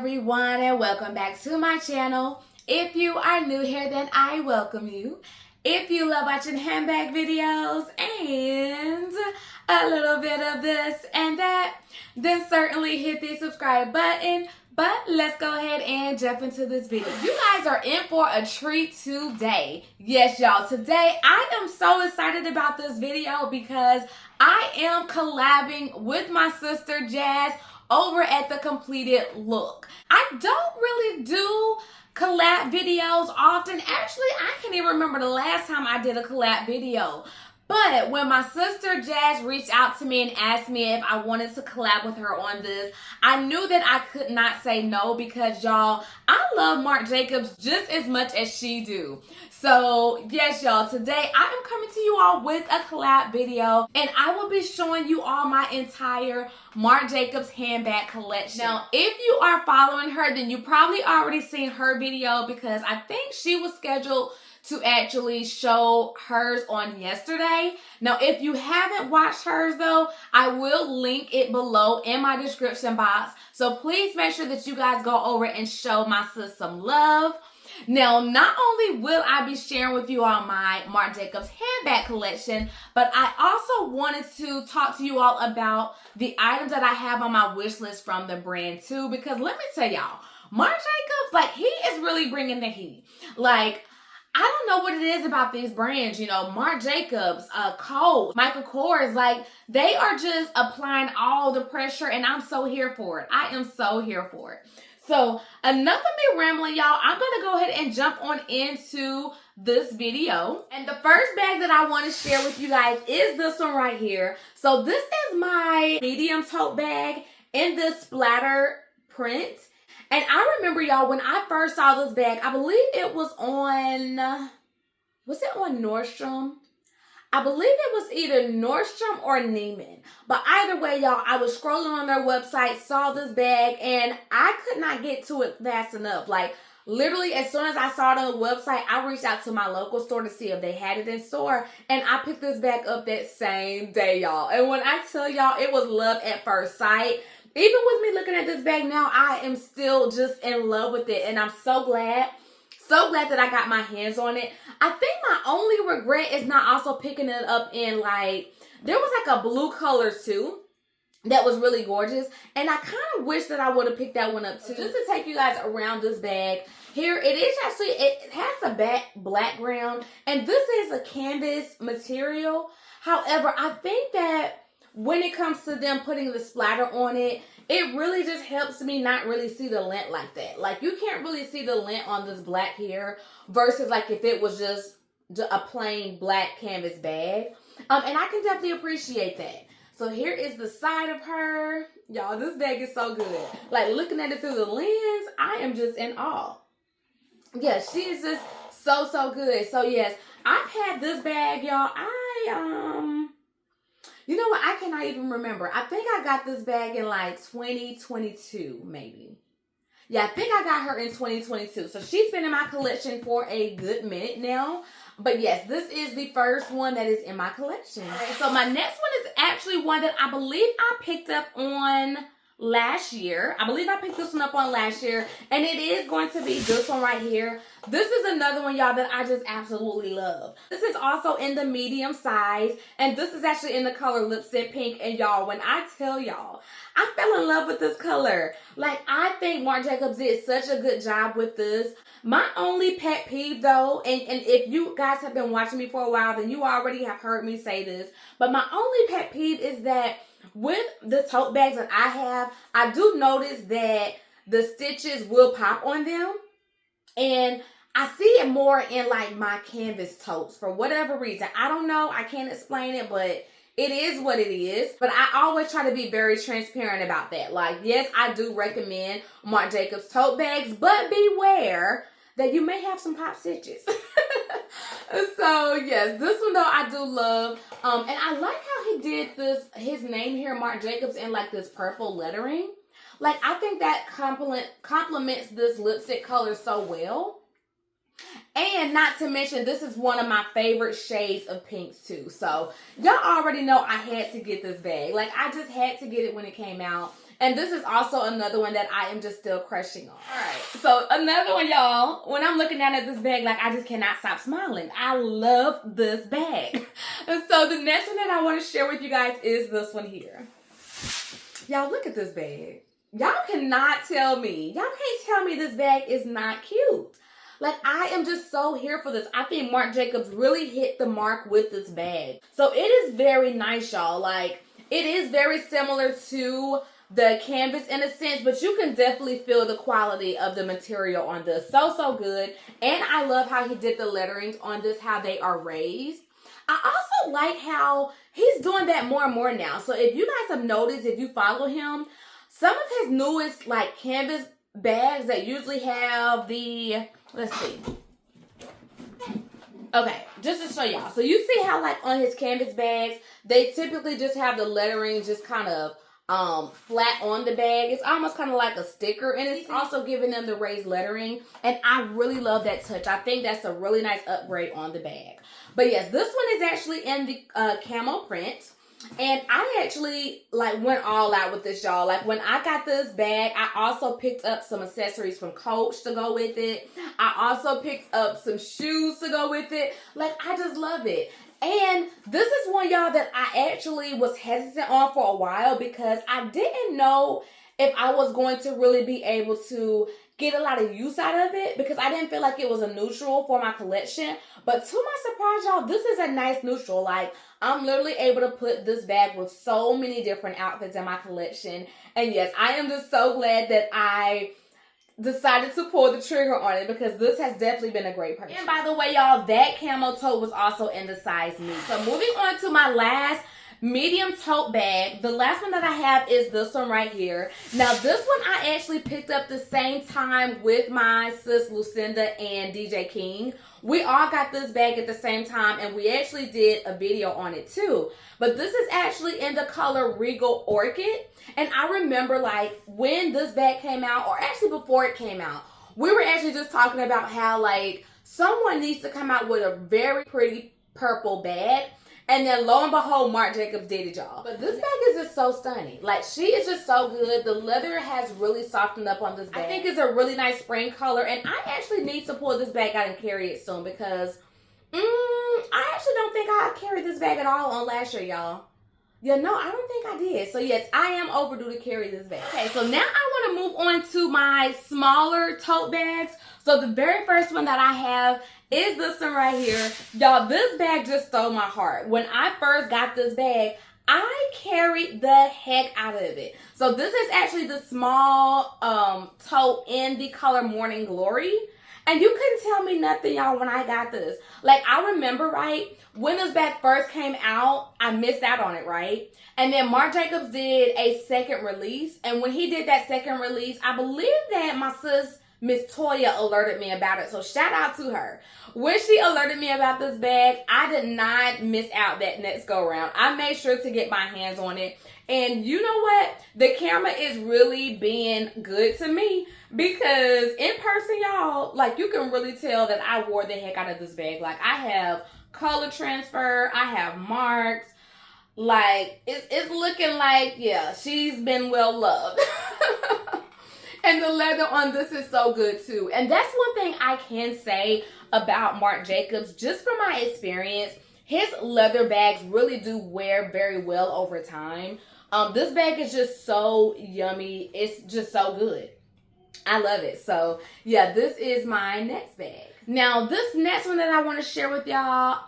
everyone, and welcome back to my channel. If you are new here, then I welcome you. If you love watching handbag videos and a little bit of this and that, then certainly hit the subscribe button. But let's go ahead and jump into this video. You guys are in for a treat today. Yes, y'all. Today, I am so excited about this video because I am collabing with my sister Jazz over at The Completed Look. I don't really do collab videos often. Actually, I can't even remember the last time I did a collab video. But when my sister Jazz reached out to me and asked me if I wanted to collab with her on this, I knew that I could not say no because, y'all, I love Marc Jacobs just as much as she do. So, yes, y'all, today I am coming to you all with a collab video, and I will be showing you all my entire Marc Jacobs handbag collection. Now, if you are following her, then you probably already seen her video because I think she was scheduled to actually show hers on yesterday. Now, if you haven't watched hers though, I will link it below in my description box. So please make sure that you guys go over and show my sis some love. Now, not only will I be sharing with you all my Marc Jacobs handbag collection, but I also wanted to talk to you all about the items that I have on my wish list from the brand too, because let me tell y'all, Marc Jacobs, like, he is really bringing the heat. Like, I don't know what it is about these brands, you know, Marc Jacobs, Coach, Michael Kors, like, they are just applying all the pressure, and I'm so here for it. I am so here for it. So, enough of me rambling, y'all. I'm going to go ahead and jump on into this video. And the first bag that I want to share with you guys is this one right here. So, this is my medium tote bag in this splatter print. And I remember, y'all, when I first saw this bag, I believe it was on Nordstrom? I believe it was either Nordstrom or Neiman. But either way, y'all, I was scrolling on their website, saw this bag, and I could not get to it fast enough. Like, literally, as soon as I saw it on the website, I reached out to my local store to see if they had it in store, and I picked this bag up that same day, y'all. And when I tell y'all, it was love at first sight. Even with me looking at this bag now, I am still just in love with it. And I'm so glad that I got my hands on it. I think my only regret is not also picking it up in, like, there was like a blue color too that was really gorgeous. And I kind of wish that I would have picked that one up too. Just to take you guys around this bag. Here, it is actually, it has a black ground. And this is a canvas material. However, I think that when it comes to them putting the splatter on it, it really just helps me not really see the lint like that. Like, you can't really see the lint on this black here versus like if it was just a plain black canvas bag. And I can definitely appreciate that. So here is the side of her. Y'all, this bag is so good. Like, looking at it through the lens, I am just in awe. Yeah, she is just so good. So yes, I've had this bag, y'all. You know what? I cannot even remember. I think I got this bag in like 2022, maybe. Yeah, I think I got her in 2022. So she's been in my collection for a good minute now. But yes, this is the first one that is in my collection. Okay, so my next one is actually one that I believe I picked up on last year. I believe I picked this one up on last year. And it is going to be this one right here. This is another one, y'all, that I just absolutely love. This is also in the medium size. And this is actually in the color Lipstick Pink. And y'all, when I tell y'all, I fell in love with this color. Like, I think Marc Jacobs did such a good job with this. My only pet peeve, though, and if you guys have been watching me for a while, then you already have heard me say this. But my only pet peeve is that with the tote bags that I have, I do notice that the stitches will pop on them. And I see it more in like my canvas totes for whatever reason. I don't know. I can't explain it, but it is what it is. But I always try to be very transparent about that. Like, yes, I do recommend Marc Jacobs tote bags, but beware that you may have some pop stitches. So yes, this one though I do love. And I like how he did his name here, Marc Jacobs, in like this purple lettering. Like, I think that complements this lipstick color so well. And not to mention, this is one of my favorite shades of pinks too. So y'all already know I had to get this bag. Like, I just had to get it when it came out. And this is also another one that I am just still crushing on. All right, so another one, y'all. When I'm looking down at this bag, like, I just cannot stop smiling. I love this bag. And so the next one that I want to share with you guys is this one here. Y'all, look at this bag. Y'all cannot tell me. Y'all can't tell me this bag is not cute. Like, I am just so here for this. I think Marc Jacobs really hit the mark with this bag. So it is very nice, y'all. Like, it is very similar to the canvas in a sense, but you can definitely feel the quality of the material on this. So good. And I love how he did the letterings on this, how they are raised. I also like how he's doing that more and more now. So if you guys have noticed, if you follow him, some of his newest like canvas bags that usually have the, let's see. Okay, just to show y'all. So you see how like on his canvas bags, they typically just have the lettering just kind of flat on the bag. It's almost kind of like a sticker, and it's also giving them the raised lettering, and I really love that touch. I think that's a really nice upgrade on the bag. But yes, this one is actually in the camo print, and I actually like went all out with this, y'all. Like when I got this bag, I also picked up some accessories from Coach to go with it. I also picked up some shoes to go with it. Like, I just love it. And this is one, y'all, that I actually was hesitant on for a while because I didn't know if I was going to really be able to get a lot of use out of it because I didn't feel like it was a neutral for my collection. But to my surprise, y'all, this is a nice neutral. Like, I'm literally able to put this bag with so many different outfits in my collection. And yes, I am just so glad that I decided to pull the trigger on it because this has definitely been a great purchase. And by the way, y'all, that camo tote was also in the size medium. So moving on to my last medium tote bag. The last one that I have is this one right here. Now this one I actually picked up the same time with my sis Lucinda and DJ King. We all got this bag at the same time, and we actually did a video on it too. But this is actually in the color Regal Orchid. And I remember like when this bag came out, or actually before it came out, we were actually just talking about how like someone needs to come out with a very pretty purple bag. And then lo and behold, Marc Jacobs did it, y'all. But this bag is just so stunning. Like, she is just so good. The leather has really softened up on this bag. I think it's a really nice spring color. And I actually need to pull this bag out and carry it soon because I actually don't think I carried this bag at all on last year, y'all. Yeah, no, I don't think I did. So yes, I am overdue to carry this bag. Okay, so now I want to move on to my smaller tote bags. So the very first one that I have is this one right here. Y'all, this bag just stole my heart. When I first got this bag, I carried the heck out of it. So this is actually the small tote in the color Morning Glory. And you couldn't tell me nothing, y'all, when I got this. Like, I remember, right, when this bag first came out, I missed out on it, right? And then Marc Jacobs did a second release. And when he did that second release, I believe that my sis, Miss Toya, alerted me about it. So shout out to her. When she alerted me about this bag, I did not miss out that next go around. I made sure to get my hands on it. And you know what? The camera is really being good to me because in person, y'all, like you can really tell that I wore the heck out of this bag. Like I have color transfer, I have marks. Like it's looking like, yeah, she's been well loved. And the leather on this is so good too. And that's one thing I can say about Marc Jacobs, just from my experience. His leather bags really do wear very well over time. This bag is just so yummy. It's just so good. I love it. So yeah, this is my next bag. Now this next one that I want to share with y'all,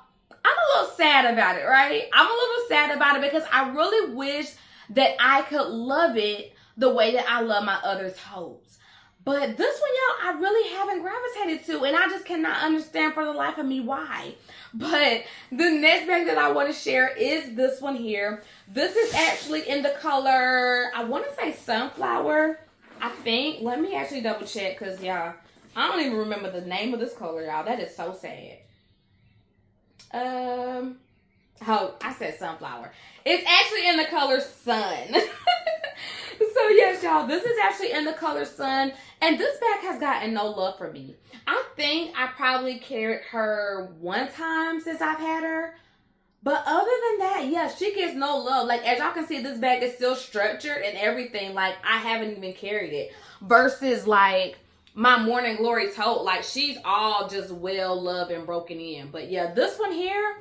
I'm a little sad about it, right? I'm a little sad about it because I really wish that I could love it the way that I love my other totes. But this one, y'all, I really haven't gravitated to, and I just cannot understand for the life of me why. But the next bag that I want to share is this one here. This is actually in the color, I want to say sunflower, I think. Let me actually double check because, y'all, I don't even remember the name of this color, y'all. That is so sad. Oh, I said sunflower. It's actually in the color sun. So yes, y'all, this is actually in the color sun, and this bag has gotten no love for me. I think I probably carried her one time since I've had her. But other than that, yeah, she gets no love. Like, as y'all can see, this bag is still structured and everything. Like, I haven't even carried it. Versus, like, my Morning Glory tote. Like, she's all just well loved and broken in. But, yeah, this one here,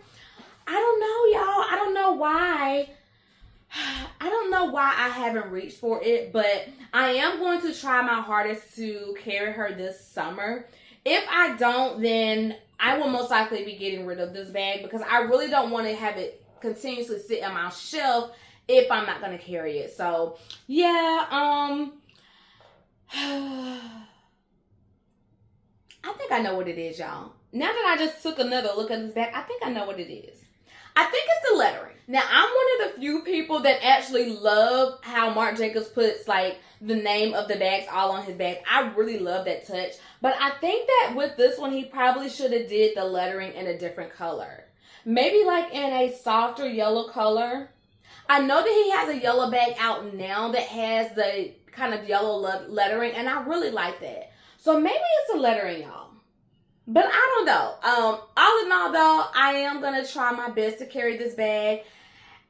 I don't know, y'all. I don't know why. I don't know why I haven't reached for it. But I am going to try my hardest to carry her this summer. If I don't, then I will most likely be getting rid of this bag because I really don't want to have it continuously sit on my shelf if I'm not going to carry it. So, yeah, I think I know what it is, y'all. Now that I just took another look at this bag, I think I know what it is. I think it's the lettering. Now, I'm one of the few people that actually love how Marc Jacobs puts, like, the name of the bags all on his bag. I really love that touch. But I think that with this one, he probably should have did the lettering in a different color. Maybe, like, in a softer yellow color. I know that he has a yellow bag out now that has the kind of yellow lettering, and I really like that. So maybe it's the lettering, y'all. But I don't know. All in all, though, I am going to try my best to carry this bag.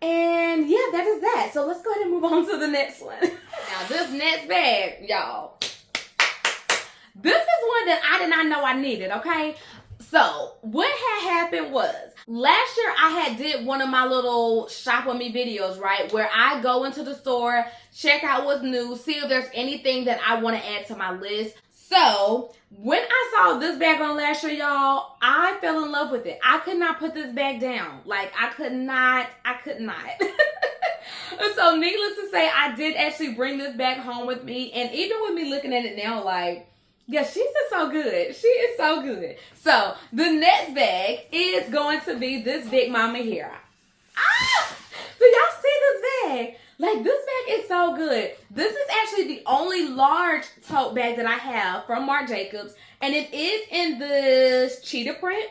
And, yeah, that is that. So let's go ahead and move on to the next one. Now, this next bag, y'all. This is one that I did not know I needed, okay? So, what had happened was, last year I had did one of my little shop with me videos, right? Where I go into the store, check out what's new, see if there's anything that I want to add to my list. So, when I saw this bag on last year, y'all, I fell in love with it. I could not put this bag down. Like, I could not. So, needless to say, I did actually bring this bag home with me. And even with me looking at it now, like, yeah, she's just so good. She is so good. So, the next bag is going to be this Big Mama here. Ah! Do y'all see this bag? Like, this bag is so good. This is actually the only large tote bag that I have from Marc Jacobs. And it is in this cheetah print.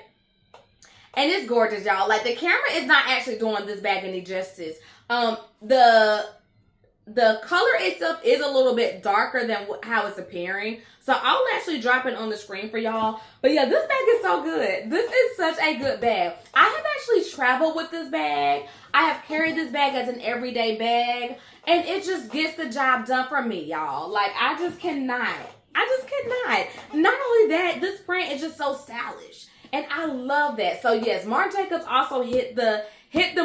And it's gorgeous, y'all. Like, the camera is not actually doing this bag any justice. The color itself is a little bit darker than how it's appearing. So I'll actually drop it on the screen for y'all. But yeah, this bag is so good. This is such a good bag. I have actually traveled with this bag. I have carried this bag as an everyday bag. And it just gets the job done for me, y'all. Like, I just cannot. Not only that, this print is just so stylish. And I love that. So yes, Marc Jacobs also hit the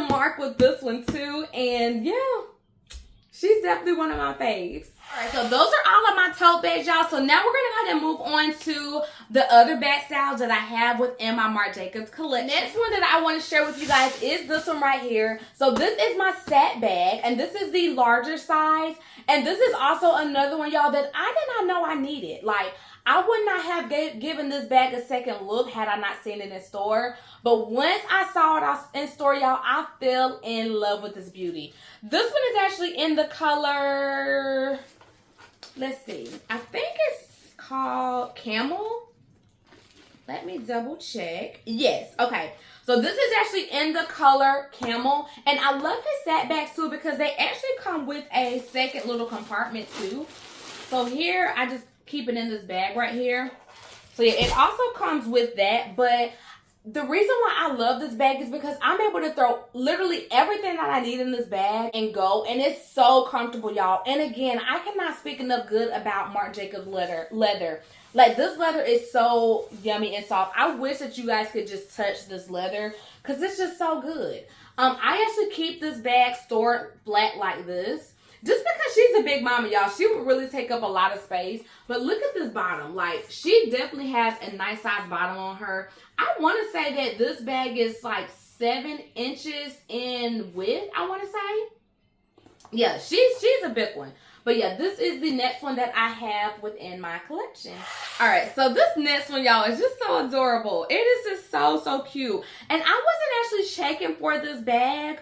mark with this one too. And yeah. She's definitely one of my faves. Alright, so those are all of my tote bags, y'all. So now we're going to go ahead and move on to the other bag styles that I have within my Marc Jacobs collection. Next one that I want to share with you guys is this one right here. So this is my Sat bag, and this is the larger size. And this is also another one, y'all, that I did not know I needed. Like, I would not have given this bag a second look had I not seen it in store. But once I saw it in store, y'all, I fell in love with this beauty. This one is actually in the color, let's see, I think it's called Camel. Let me double check. Yes, okay. So this is actually in the color Camel. And I love his Sat bags too because they actually come with a second little compartment too. So here, I just keep it in this bag right here. So yeah, it also comes with that. But the reason why I love this bag is because I'm able to throw literally everything that I need in this bag and go. And it's so comfortable, y'all. And again, I cannot speak enough good about Marc Jacobs leather. Like, this leather is so yummy and soft. I wish that you guys could just touch this leather because it's just so good. I actually keep this bag stored flat like this. Just because she's a big mama, y'all, she would really take up a lot of space. But look at this bottom. Like, she definitely has a nice size bottom on her. I want to say that this bag is like 7 inches in width, I want to say. Yeah, she's a big one. But yeah, this is the next one that I have within my collection. All right, so this next one, y'all, is just so adorable. It is just so cute. And I wasn't actually shaking for this bag,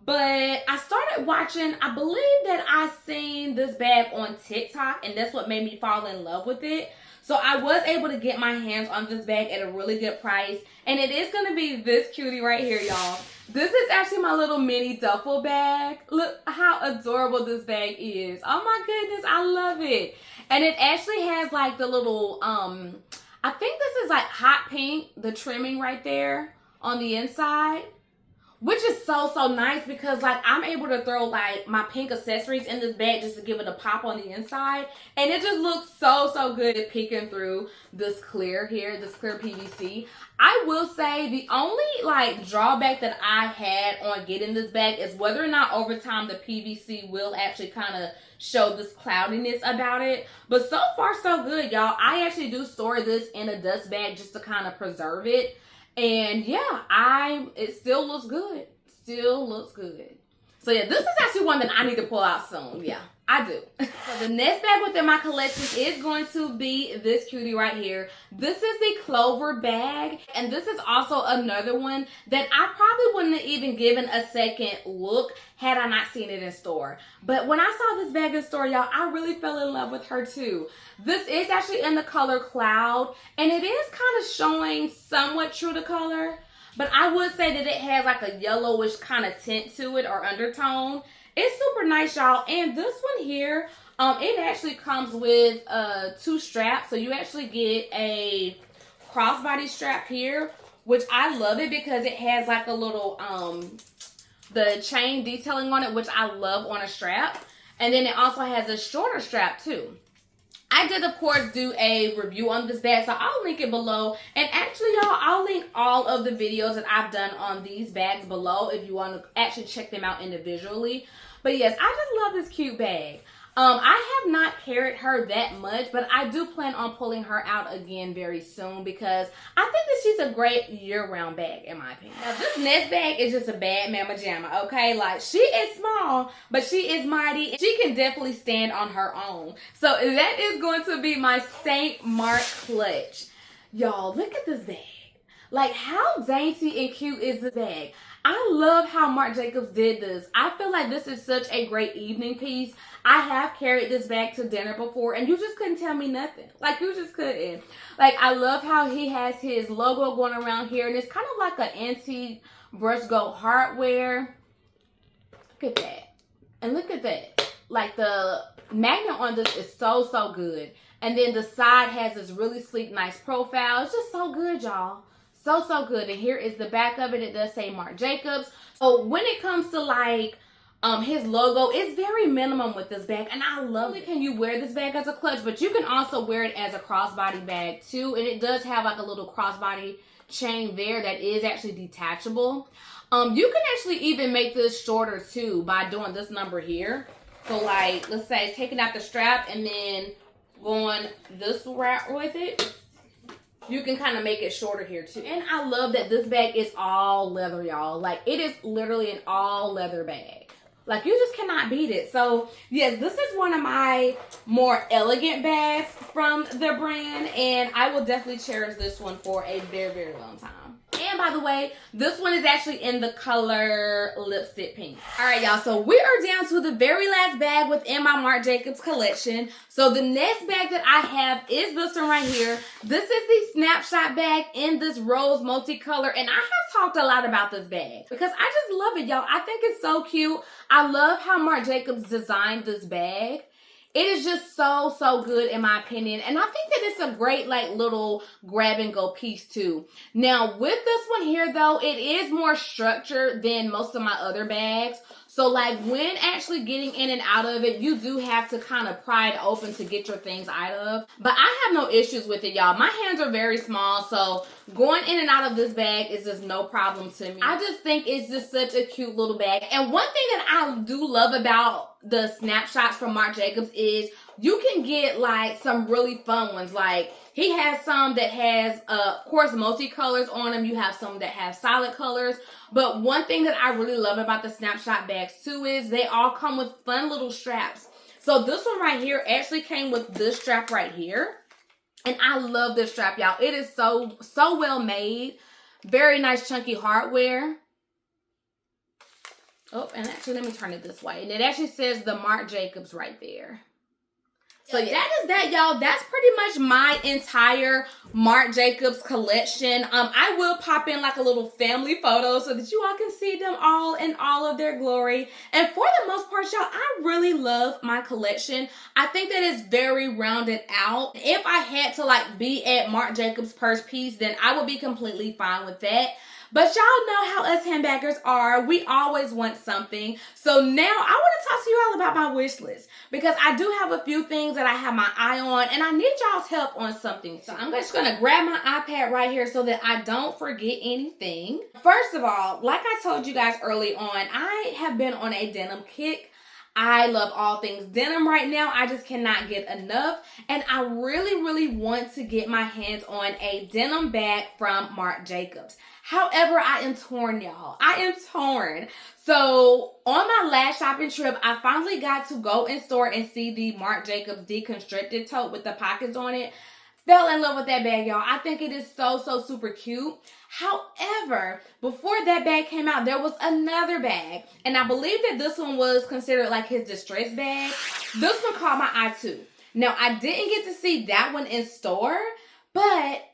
but I started watching, I believe that I seen this bag on TikTok, and that's what made me fall in love with it. So I was able to get my hands on this bag at a really good price. And it is going to be this cutie right here, y'all. This is actually my little mini duffel bag. Look how adorable this bag is. Oh my goodness, I love it. And it actually has like the little, I think this is like hot pink, the trimming right there on the inside. which is so nice because like I'm able to throw like my pink accessories in this bag just to give it a pop on the inside, and it just looks so good at peeking through this clear here, this clear PVC. I will say the only like drawback that I had on getting this bag is whether or not over time the PVC will actually kind of show this cloudiness about it. But so far so good, y'all. I actually do store this in a dust bag just to kind of preserve it. And yeah, it still looks good. Still looks good. So yeah, this is actually one that I need to pull out soon. Yeah, I do. So the next bag within my collection is going to be this cutie right here. This is the Clover bag. And this is also another one that I probably wouldn't have even given a second look had I not seen it in store. But when I saw this bag in store, y'all, I really fell in love with her too. This is actually in the color Cloud, and it is kind of showing somewhat true to color. But I would say that it has like a yellowish kind of tint to it or undertone. It's super nice, y'all. And this one here, it actually comes with 2 straps. So you actually get a crossbody strap here, which I love it because it has like a little the chain detailing on it, which I love on a strap. And then it also has a shorter strap too. I did, of course, do a review on this bag, so I'll link it below. And actually, y'all, I'll link all of the videos that I've done on these bags below if you want to actually check them out individually. But yes, I just love this cute bag. I have not carried her that much, but I do plan on pulling her out again very soon because I think that she's a great year-round bag, in my opinion. Now, this next bag is just a bad mamma jamma, okay? Like, she is small, but she is mighty. She can definitely stand on her own. So that is going to be my St. Mark clutch. Y'all, look at this bag. Like, how dainty and cute is this bag? I love how Marc Jacobs did this. I feel like this is such a great evening piece. I have carried this bag to dinner before, and you just couldn't tell me nothing. Like, you just couldn't. Like, I love how he has his logo going around here, and it's kind of like an antique brushed gold hardware. Look at that. And look at that. Like, the magnet on this is so good. And then the side has this really sleek, nice profile. It's just so good, y'all. So good. And here is the back of it. It does say Marc Jacobs. So when it comes to like his logo, it's very minimum with this bag, and I love it. Can you wear this bag as a clutch, but you can also wear it as a crossbody bag too, and it does have like a little crossbody chain there that is actually detachable. You can actually even make this shorter too by doing this number here. So like, let's say taking out the strap and then going this route with it. You can kind of make it shorter here too. And I love that this bag is all leather, y'all. Like, it is literally an all leather bag. Like, you just cannot beat it. So, yes, this is one of my more elegant bags from the brand. And I will definitely cherish this one for a very long time. And by the way, this one is actually in the color lipstick pink. All right, y'all. So we are down to the very last bag within my Marc Jacobs collection. So the next bag that I have is this one right here. This is the Snapshot bag in this rose multicolor. And I have talked a lot about this bag because I just love it, y'all. I think it's so cute. I love how Marc Jacobs designed this bag. It is just so good in my opinion. And I think that it's a great like little grab and go piece too. Now with this one here though, it is more structured than most of my other bags. So like when actually getting in and out of it, you do have to kind of pry it open to get your things out of. But I have no issues with it, y'all. My hands are very small, so going in and out of this bag is just no problem to me. I just think it's just such a cute little bag. And one thing that I do love about the Snapshots from Marc Jacobs is you can get like some really fun ones. Like he has some that has, of course, multicolors on them. You have some that have solid colors. But one thing that I really love about the Snapshot bags too is they all come with fun little straps. So this one right here actually came with this strap right here. And I love this strap, y'all. It is so well made. Very nice chunky hardware. Oh, and actually, let me turn it this way. And it actually says the Marc Jacobs right there. So yeah, that is that, y'all. That's pretty much my entire Marc Jacobs collection. I will pop in like a little family photo so that you all can see them all in all of their glory. And for the most part, y'all, I really love my collection. I think that it's very rounded out. If I had to like be at Marc Jacobs purse piece, then I would be completely fine with that. But y'all know how us handbaggers are. We always want something. So now I want to talk to you all about my wish list, because I do have a few things that I have my eye on, and I need y'all's help on something. So I'm just going to grab my iPad right here so that I don't forget anything. First of all, like I told you guys early on, I have been on a denim kick. I love all things denim right now. I just cannot get enough. And I really want to get my hands on a denim bag from MARC JACOBS. However, I am torn, y'all. I am torn. So on my last shopping trip, I finally got to go in store and see the MARC JACOBS deconstructed tote with the pockets on it. Fell in love with that bag, y'all. I think it is so super cute. However, before that bag came out, there was another bag. And I believe that this one was considered like his distress bag. This one caught my eye too. Now, I didn't get to see that one in store, but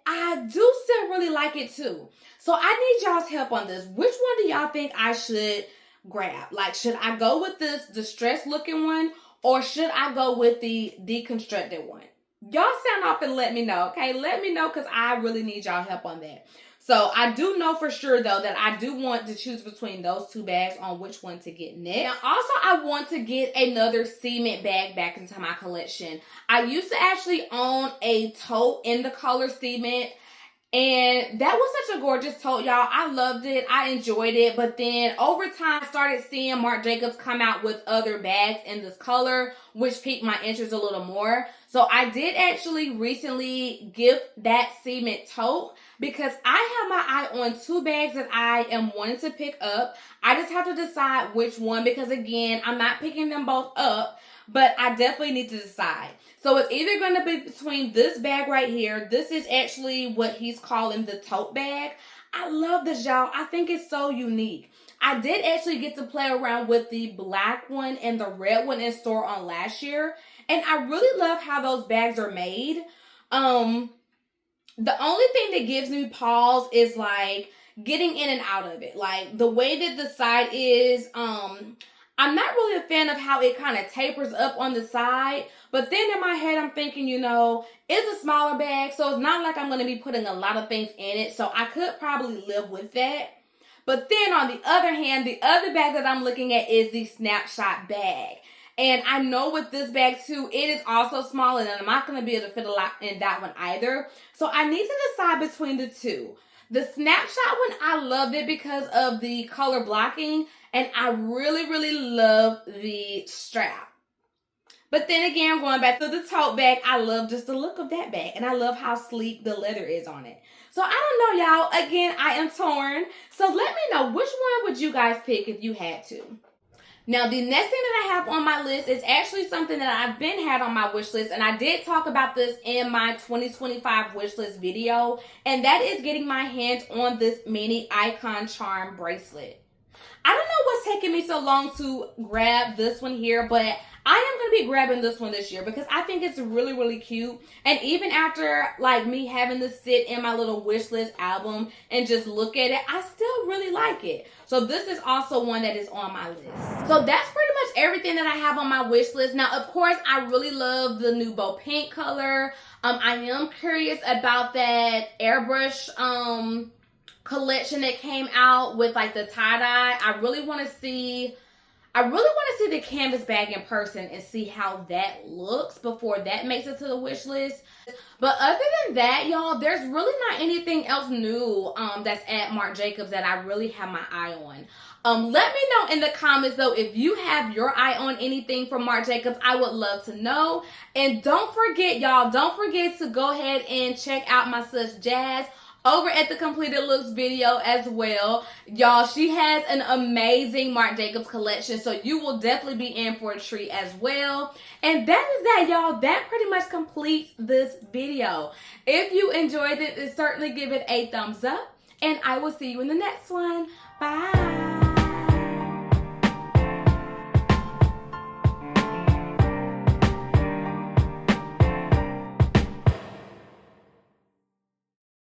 I do still really like it too. So I need y'all's help on this. Which one do y'all think I should grab? Like, should I go with this distressed looking one, or should I go with the deconstructed one? Y'all sound off and let me know, okay? Let me know, because I really need y'all help on that. So I do know for sure, though, that I do want to choose between those two bags on which one to get next. Now, also, I want to get another cement bag back into my collection. I used to actually own a tote in the color cement, and that was such a gorgeous tote, y'all. I loved it. I enjoyed it. But then over time, I started seeing MARC JACOBS come out with other bags in this color, which piqued my interest a little more. So I did actually recently gift that cement tote, because I have my eye on two bags that I am wanting to pick up. I just have to decide which one, because again, I'm not picking them both up, but I definitely need to decide. So it's either going to be between this bag right here. This is actually what he's calling the tote bag. I love this, y'all. I think it's so unique. I did actually get to play around with the black one and the red one in store on last year. And I really love how those bags are made. The only thing that gives me pause is like getting in and out of it. Like the way that the side is, I'm not really a fan of how it kind of tapers up on the side. But then in my head, I'm thinking, you know, it's a smaller bag, so it's not like I'm going to be putting a lot of things in it. So I could probably live with that. But then on the other hand, the other bag that I'm looking at is the Snapshot bag. And I know with this bag too, it is also small, and I'm not going to be able to fit a lot in that one either. So I need to decide between the two. The Snapshot one, I loved it because of the color blocking, and I really love the strap. But then again, going back to the tote bag, I love just the look of that bag, and I love how sleek the leather is on it. So I don't know, y'all. Again, I am torn. So let me know, which one would you guys pick if you had to? Now, the next thing that I have on my list is actually something that I've been had on my wish list, and I did talk about this in my 2025 wish list video, and that is getting my hands on this mini icon charm bracelet. I don't know what's taking me so long to grab this one here, but I am going to be grabbing this one this year because I think it's really cute. And even after like me having this sit in my little wish list album and just look at it, I still really like it. So this is also one that is on my list. So that's pretty much everything that I have on my wish list. Now, of course, I really love the new Bow Pink color. I am curious about that airbrush collection that came out with like the tie-dye. I really want to see the canvas bag in person and see how that looks before that makes it to the wish list. But other than that, y'all, there's really not anything else new that's at MARC JACOBS that I really have my eye on. Let me know in the comments though if you have your eye on anything from MARC JACOBS. I would love to know. And don't forget, y'all, don't forget to go ahead and check out my sis Jazz over at the completed looks video as well. Y'all, she has an amazing MARC JACOBS collection, so you will definitely be in for a treat as well. And that is that, y'all. That pretty much completes this video. If you enjoyed it, then certainly give it a thumbs up, and I will see you in the next one. Bye.